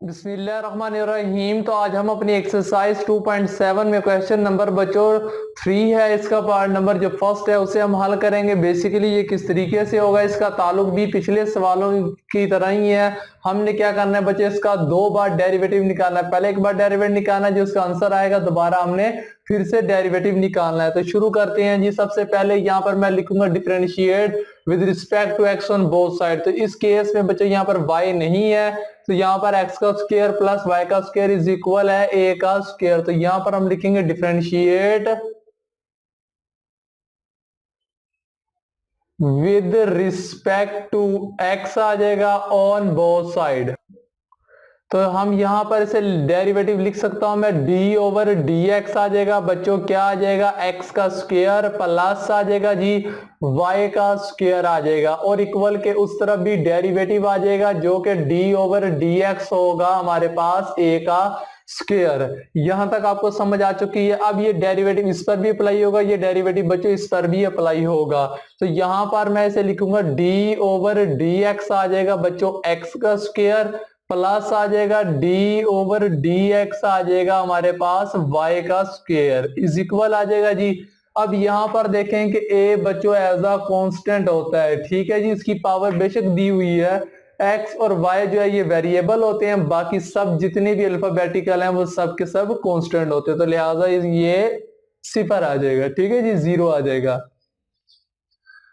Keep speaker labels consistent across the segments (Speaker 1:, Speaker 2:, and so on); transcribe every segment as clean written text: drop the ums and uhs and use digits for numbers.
Speaker 1: बिस्मिल्लाहिर्रहमानिर्रहीम। तो आज हम अपनी एक्सरसाइज 2.7 में क्वेश्चन नंबर बच्चों 3 है, इसका पार्ट नंबर जो फर्स्ट है उसे हम हल करेंगे। बेसिकली ये किस तरीके से होगा, इसका ताल्लुक भी पिछले सवालों की तरह ही है। हमने क्या करना है बच्चे, इसका 2 बार डेरिवेटिव निकालना है। पहले एक बार डेरिवेटिव निकालना है, जो उसका आंसर आएगा दोबारा हमने फिर से डेरिवेटिव निकालना है। तो शुरू करते हैं जी। सबसे पहले यहाँ पर मैं लिखूंगा differentiate with respect to x on both side. तो इस केस में बच्चों यहाँ पर y नहीं है, तो यहाँ पर x का स्क्वायर प्लस y का स्क्वायर इज इक्वल है a का स्क्वायर। तो यहाँ पर हम लिखेंगे differentiate with respect to x आ जाएगा ऑन बोथ साइड। तो हम यहां पर इसे डेरिवेटिव लिख सकता हूं मैं, d ओवर डी एक्स आ जाएगा बच्चों, क्या आ जाएगा x का स्क्वायर प्लस आ जाएगा जी y का स्क्वायर आ जाएगा, और इक्वल के उस तरफ भी डेरिवेटिव आ जाएगा जो कि d ओवर डी एक्स होगा हमारे पास a का स्क्वायर। यहां तक आपको समझ आ चुकी है। अब ये डेरिवेटिव इस पर भी अप्लाई होगा, ये डेरिवेटिव बच्चों इस पर भी अप्लाई होगा। तो यहां पर मैं इसे लिखूंगा d ओवर डी एक्स आ जाएगा बच्चों x का स्क्वायर प्लस आ जाएगा d ओवर डी एक्स आ जाएगा हमारे पास y का स्क्वायर इज इक्वल आ जाएगा जी। अब यहां पर देखें कि a बच्चों एज अ कांस्टेंट होता है, ठीक है जी। इसकी पावर बेशक दी हुई है, x और y जो है ये वेरिएबल होते हैं, बाकी सब जितने भी अल्फाबेटिकल हैं वो सब के सब कांस्टेंट होते हैं। तो लिहाजा ये सिफर आ जाएगा, ठीक है जी, जीरो आ जाएगा।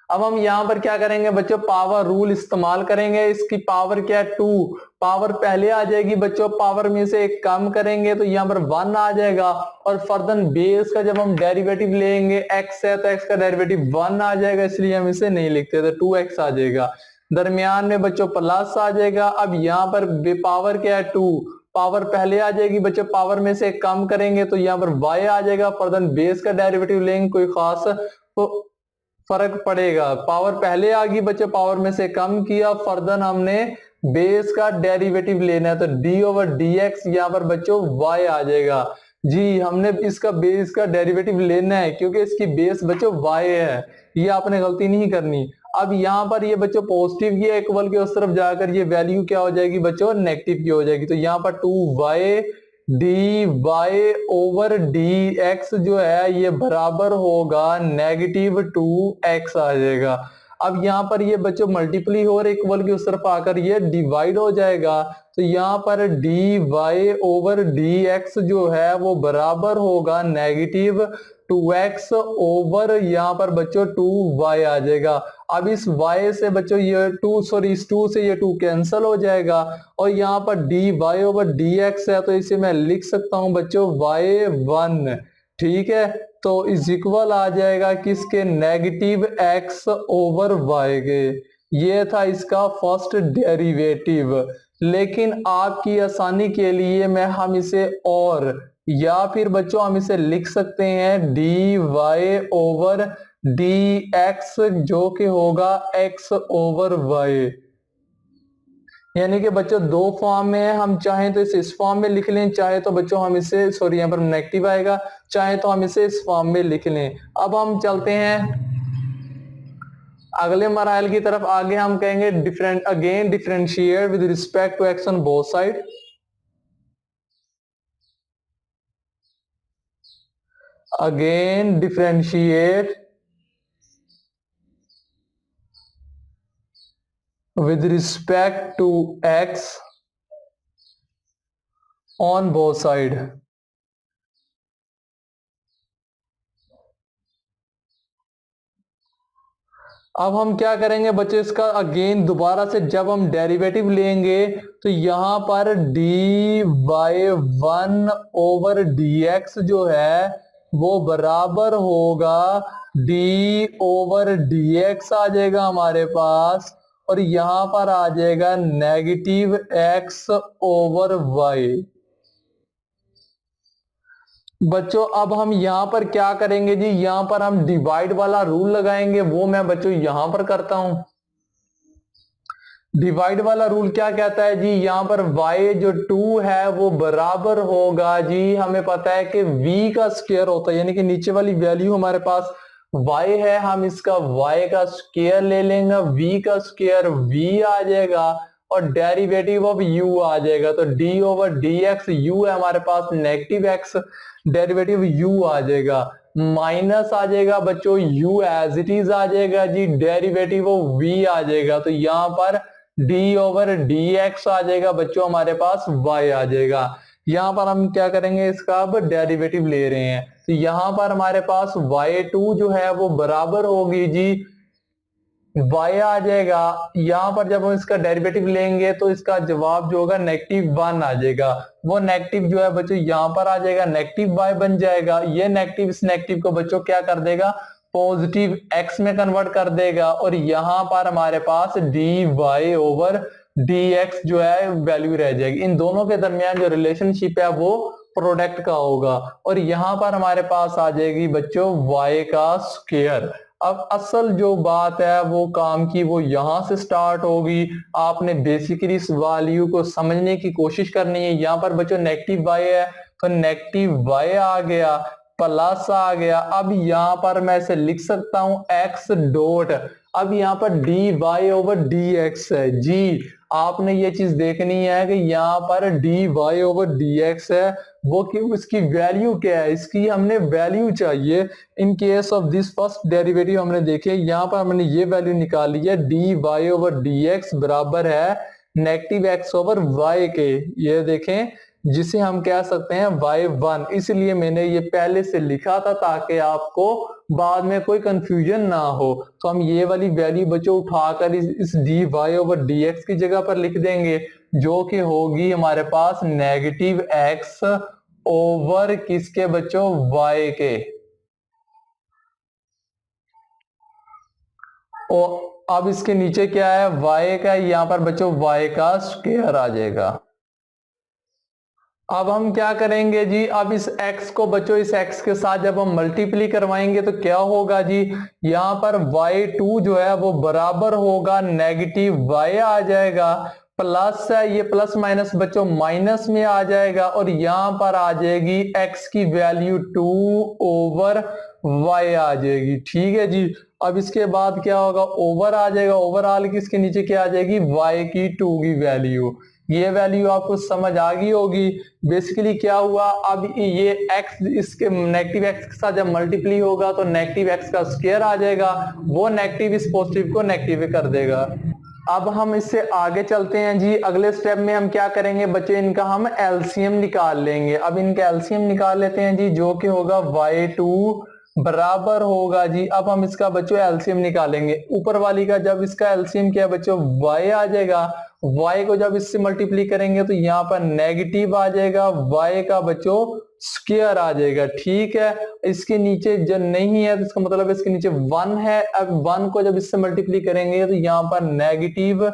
Speaker 1: अब हम यहां पर क्या करेंगे बच्चों, पावर रूल इस्तेमाल करेंगे। इसकी पावर क्या है, 2। पावर पहले आ जाएगी बच्चों, पावर में से एक कम करेंगे तो यहाँ पर 1 आ जाएगा, और फर्दर बेस का जब हम डेरिवेटिव लेंगे, x है तो x का डेरिवेटिव 1 आ जाएगा, इसलिए हम इसे नहीं लिखते, तो 2x आ जाएगा। दरमियान में बच्चों प्लस आ जाएगा। अब यहाँ पर पावर क्या है, 2। पावर पहले आ जाएगी बच्चों, पावर में से कम करेंगे तो यहाँ पर y आ जाएगा, फर्दर बेस का डेरिवेटिव लेंगे, कोई खास तो फर्क पड़ेगा। पावर पहले आ गई बच्चे, पावर में से कम किया, फर्दर हमने बेस का डेरिवेटिव लेना है, तो d ओवर डी एक्स यहाँ पर बच्चों y आ जाएगा जी। हमने इसका बेस का डेरिवेटिव लेना है क्योंकि इसकी बेस बच्चों y है, ये आपने गलती नहीं करनी। अब यहाँ पर ये बच्चों पॉजिटिव की इक्वल के उस तरफ जाकर ये वैल्यू क्या हो जाएगी बच्चों, नेगेटिव की हो जाएगी। तो यहाँ पर 2y d y over d x जो है ये बराबर होगा -2x आ जाएगा। अब यहाँ पर ये बच्चों मल्टीप्लाई हो रहे, इक्वल की उस तरफ आकर ये डिवाइड हो जाएगा। तो यहाँ पर d y over d x जो है वो बराबर होगा -2x ओवर यहाँ पर बच्चों 2y आ जाएगा। अब इस y से बच्चों ये 2 सॉरी इस 2 से ये 2 कैंसिल हो जाएगा, और यहाँ पर d y over d x है तो इसे मैं लिख सकता हूँ बच्चों y1, ठीक है। तो इज इक्वल आ जाएगा किसके, -x ओवर y के। ये था इसका फर्स्ट डेरिवेटिव। लेकिन आपकी आसानी के लिए मैं हम इसे और या फिर बच्चों हम इसे लिख सकते हैं d y over d x जो कि होगा x ओवर y। यानी कि बच्चों दो फॉर्म में है, हम चाहें तो इसे इस फॉर्म में लिख लें, चाहे तो बच्चों हम इसे सॉरी यहाँ पर नेगेटिव आएगा, चाहे तो हम इसे इस फॉर्म में लिख लें। अब हम चलते हैं अगले मराइल की तरफ। आगे हम कहेंगे differentiate with respect to x on both side. Again differentiate with respect to x on both side। अब हम क्या करेंगे बच्चे, इसका अगेन दोबारा से जब हम डेरिवेटिव लेंगे तो यहां पर d y 1 over d x जो है वो बराबर होगा डी ओवर डी एक्स आ जाएगा हमारे पास, और यहां पर आ जाएगा -x ओवर y। बच्चों अब हम यहां पर क्या करेंगे जी, यहां पर हम डिवाइड वाला रूल लगाएंगे, वो मैं बच्चों यहां पर करता हूं। डिवाइड वाला रूल क्या कहता है जी, यहां पर y जो 2 है वो बराबर होगा जी, हमें पता है कि v का स्क्वायर होता है, यानी कि नीचे वाली वैल्यू हमारे पास y है, हम इसका y का स्क्वायर ले लेंगे, v का स्क्वायर v आ जाएगा, और डेरिवेटिव ऑफ u आ जाएगा, तो d over d x, you है हमारे पास नेगेटिव x, डेरिवेटिव u आ जाएगा, माइनस आ जाएगा बच्चों u एज इट इज आ जाएगा जी, डेरिवेटिव ऑफ v आ जाएगा, तो यहाँ पर d ओवर डी एक्स आ जाएगा बच्चों, हमारे पास y आ जाएगा। यहाँ पर हम क्या करेंगे, इसका अब डेरिवेटिव ले रहे हैं, तो यहाँ पर हमारे पास y2 जो है वो बराबर होगी जी y आ जाएगा। यहाँ पर जब हम इसका डेरिवेटिव लेंगे तो इसका जवाब जो होगा -1 आ जाएगा, वो नेगेटिव जो है बच्चों यहाँ पर आ जाएगा, नेगेटिव y बन जाएगा, ये नेगेटिव इस नेगेटिव को बच्चों क्या कर देगा, पॉजिटिव x में कन्वर्ट कर देगा, और यहाँ पर हमारे पास dy ओवर dx जो है वैल्यू रह जाएगी। इन दोनों के दरमियान जो रिलेशनशिप है वो प्रोडक्ट का होगा, और यहाँ पर हमारे पास आ जाएगी बच्चों y का स्क्वायर। अब असल जो बात है वो काम की वो यहां से स्टार्ट होगी, आपने बेसिकली इस वैल्यू को समझने की कोशिश करनी है। यहाँ पर बच्चों नेगेटिव y है तो नेगेटिव y आ गया, प्लस आ गया, अब यहाँ पर मैं इसे लिख सकता हूं x डॉट, अब यहाँ पर dy ओवर dx है जी, आपने ये चीज देखनी है कि यहाँ पर dy ओवर dx है, वो कि उसकी वैल्यू क्या है, इसकी हमने वैल्यू चाहिए। In case of this first derivative हमने देखे, यहाँ पर हमने ये वैल्यू निकाली है, dy ओवर dx बराबर है नेगेटिव x ओवर y के, ये देखें, जिसे हम कह सकते हैं y1, इसलिए मैंने ये पहले से लिखा था ताकि आपको बाद में कोई कंफ्यूजन ना हो। तो हम ये वाली वैल्यू बच्चों उठाकर इस dy ओवर dx की जगह पर लिख देंगे, जो कि होगी हमारे पास नेगेटिव x ओवर किसके बच्चों, y के। और अब इसके नीचे क्या है, y का, यहाँ पर बच्चों y का स्क्वायर आ जाएगा। अब हम क्या करेंगे जी, अब इस x को बच्चों इस x के साथ जब हम मल्टीप्लाई करवाएंगे तो क्या होगा जी, यहाँ पर y2 जो है वो बराबर होगा नेगेटिव y आ जाएगा, प्लस है ये प्लस माइनस बच्चों माइनस में आ जाएगा, और यहाँ पर आ जाएगी x की वैल्यू 2 ओवर y आ जाएगी। ठीक है जी, अब इसके बाद क्या होगा, ओवर आ जाएगा, ओवरऑल की इसके नीचे क्या आ जाएगी, y की 2 की वैल्यू, ये वैल्यू आपको समझ आ गई होगी। बेसिकली क्या हुआ, अब ये x इसके नेगेटिव x के साथ जब मल्टीप्लाई होगा तो नेगेटिव x का स्क्वायर आ जाएगा, वो नेगेटिव इस पॉजिटिव को नेगेटिव कर देगा। अब हम इससे आगे चलते हैं जी, अगले स्टेप में हम क्या करेंगे बच्चे, इनका हम एलसीएम निकाल लेंगे। अब इनका एलसीएम निकाल लेते हैं जी, जो कि होगा y2 बराबर होगा जी, अब हम इसका बच्चों एलसीएम निकालेंगे, ऊपर वाली का जब इसका एलसीएम क्या है बच्चों, y आ जाएगा, y को जब इससे मल्टीप्लाई करेंगे तो यहाँ पर नेगेटिव आ जाएगा, y का बच्चों स्क्वायर आ जाएगा। ठीक है, इसके नीचे जब नहीं है तो इसका मतलब इसके नीचे 1 है, अब 1 को जब इससे मल्टीप्लाई करेंगे तो यहाँ पर नेगेटिव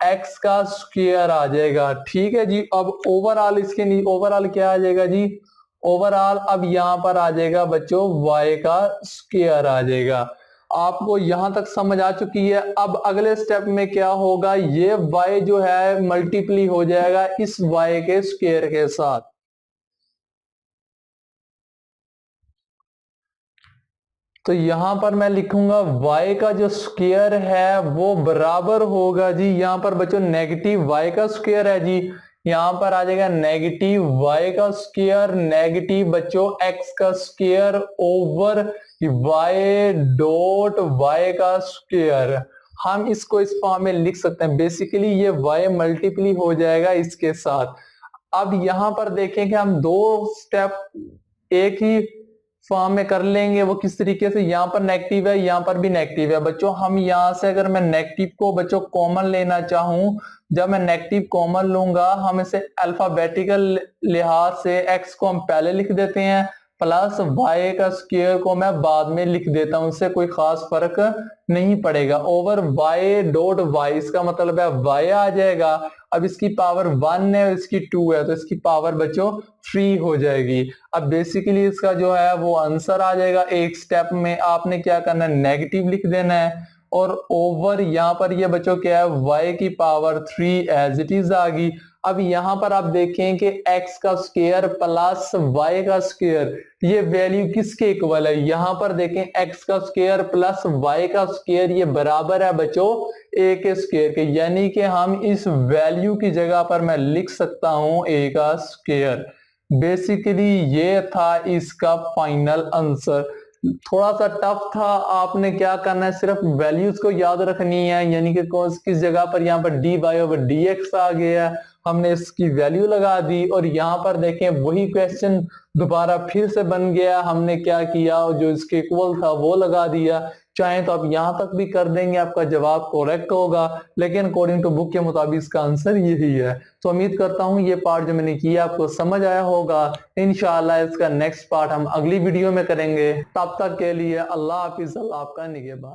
Speaker 1: x का स्क्वायर आ जाएगा। ठीक है जी, अब ओवरऑल इसके ओवरऑल क्या आ जाएगा जी, ओवरऑल अब यहाँ पर आ जाएगा बच्चों y का स्क्वायर आ जाएगा। आपको यहां तक समझ आ चुकी है। अब अगले स्टेप में क्या होगा, ये y जो है मल्टीप्लाई हो जाएगा इस y के स्क्वायर के साथ, तो यहां पर मैं लिखूंगा y का जो स्क्वायर है वो बराबर होगा जी, यहां पर बच्चों नेगेटिव y का स्क्वायर है जी, यहां पर आ जाएगा नेगेटिव y का स्क्वायर, नेगेटिव बच्चों x का square over y dot y का स्क्वायर। हम इसको इस फॉर्म में लिख सकते हैं, बेसिकली ये y मल्टीप्लाई हो जाएगा इसके साथ। अब यहां पर देखें कि हम दो स्टेप एक ही फॉर्म में कर लेंगे, वो किस तरीके से, यहाँ पर नेगेटिव है यहाँ पर भी नेगेटिव है बच्चों, हम यहाँ से अगर मैं नेगेटिव को बच्चों कॉमन लेना चाहूं, जब मैं नेगेटिव कॉमन लूंगा, हम इसे अल्फाबेटिकल लिहाज से x को हम पहले लिख देते हैं, प्लस y का स्क्वायर को मैं बाद में लिख देता हूं, इससे कोई खास फर्क नहीं पड़ेगा, ओवर y डॉट y, इसका मतलब है y आ जाएगा। अब इसकी पावर 1 है, इसकी 2 है, तो इसकी पावर बच्चों 3 हो जाएगी। अब बेसिकली इसका जो है वो आंसर आ जाएगा। एक स्टेप में आपने क्या करना है, नेगेटिव लिख देना है, और ओवर यहाँ पर ये बच्चों क्या है, y की पावर 3 एज इट इज आ गई। अब यहाँ पर आप देखें कि x का स्क्वायर प्लस y का स्क्वायर ये वैल्यू किसके इक्वल है। यहाँ पर देखें x का स्क्वायर प्लस y का स्क्वायर ये बराबर है बच्चों a के स्क्वायर के, यानी कि हम इस वैल्यू की जगह पर मैं लिख सकता हूं a का स्क्वायर। बेसिकली ये था इसका फाइनल आंसर। थोड़ा सा टफ था, आपने क्या करना है सिर्फ वैल्यूज को याद रखनी है, यानी कि किस जगह पर यहाँ पर dy ओवर dx आ गया, हमने इसकी वैल्यू लगा दी और यहाँ पर देखें वही क्वेश्चन दोबारा फिर से बन गया। हमने क्या किया, जो इसके इक्वल था वो लगा दिया। चाहे तो आप यहाँ तक भी कर देंगे, आपका जवाब करेक्ट होगा, लेकिन अकॉर्डिंग टू बुक के मुताबिक इसका आंसर यही है। तो उम्मीद करता हूँ ये पार्ट जो मैंने किया आपको समझ आया होगा। इंशाल्लाह इसका नेक्स्ट पार्ट हम अगली वीडियो में करेंगे। तब तक के लिए अल्लाह हाफिज, अल्लाह आपका निगहबान।